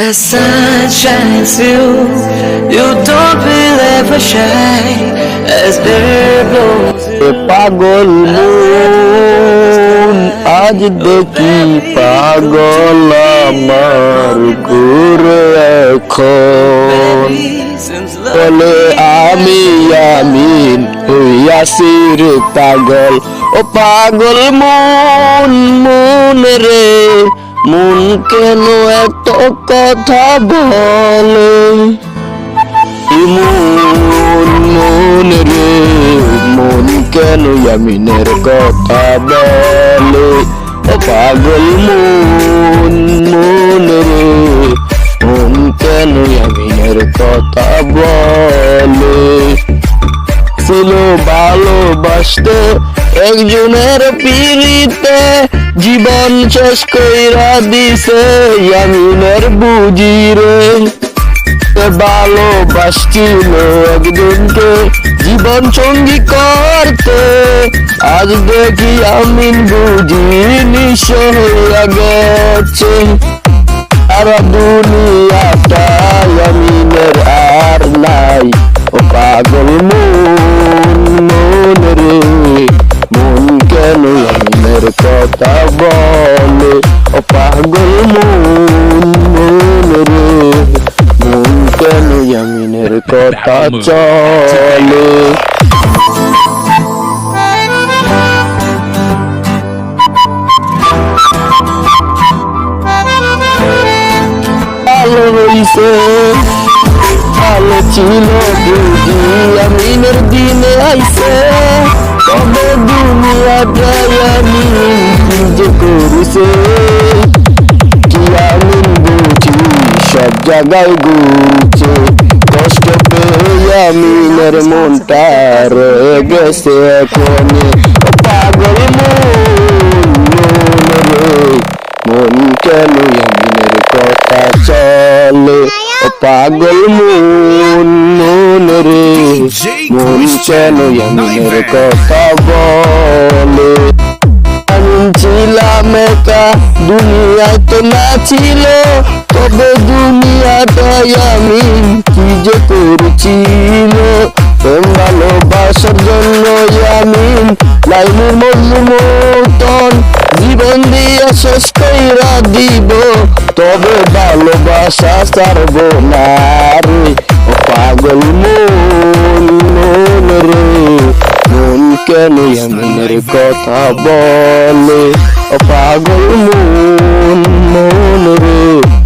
As sun shines through, you don't feel ever shy. As air blows, পাগল মন আজ দেখি পাগল আমার ঘুরে এখন বলে আমি হইয়াছি রে পাগল ও পাগল মন মন রে মন কেন এত কথা বলে মন মন রে মন কেন ইয়ামিনের কথা বলে ও পাগল মন মন রে মন কেন ইয়ামিনের কথা বলে ছিল ভালোবাসতে একজনের পিড়িতে জীবন শেষ কইরা দিছে ইয়ামিনের বুঝি রে ভালোবাসছিল একজনকে জীবন সঙ্গী করতে আজ দেখি আমিন বুঝি নিঃস্ব হইয়া গেছে সারা দুনিয়াটা আমিনের আর নাই ও পাগল মন মন রে মন কেন আমিনের কথা বলে ও পাগল মন মন রে মন কেন আমিনের কথা চলে ভালো হইছে ভালো ছিল বুঝি আমিনের দিনে আইছে তবে দুনিয়াটাই আমি যে করেছে কি আমিন বুঝি সব জায়গায় ঘুরছে কষ্ট পেয়ে আমিনের মনটা রয়ে গেছে এখন পাগল মন কেন আমিনের কথা চলে ও পাগল মন মন রে মন কেন আমিনের কথা বলে আমিন ছিলাম একা দুনিয়ায় তো না ছিল তবে দুনিয়াটাই আমিন কি যে করছিল ভালোবাসার জন্য আমিন লাইনের মতন জীবন দিয়া শেষ কইরা দিব তবে ভালোবাসা ছাড়ব না রে ও পাগল মন মন রে মন কেন আমিনের কথা বলে ও পাগল মন মন রে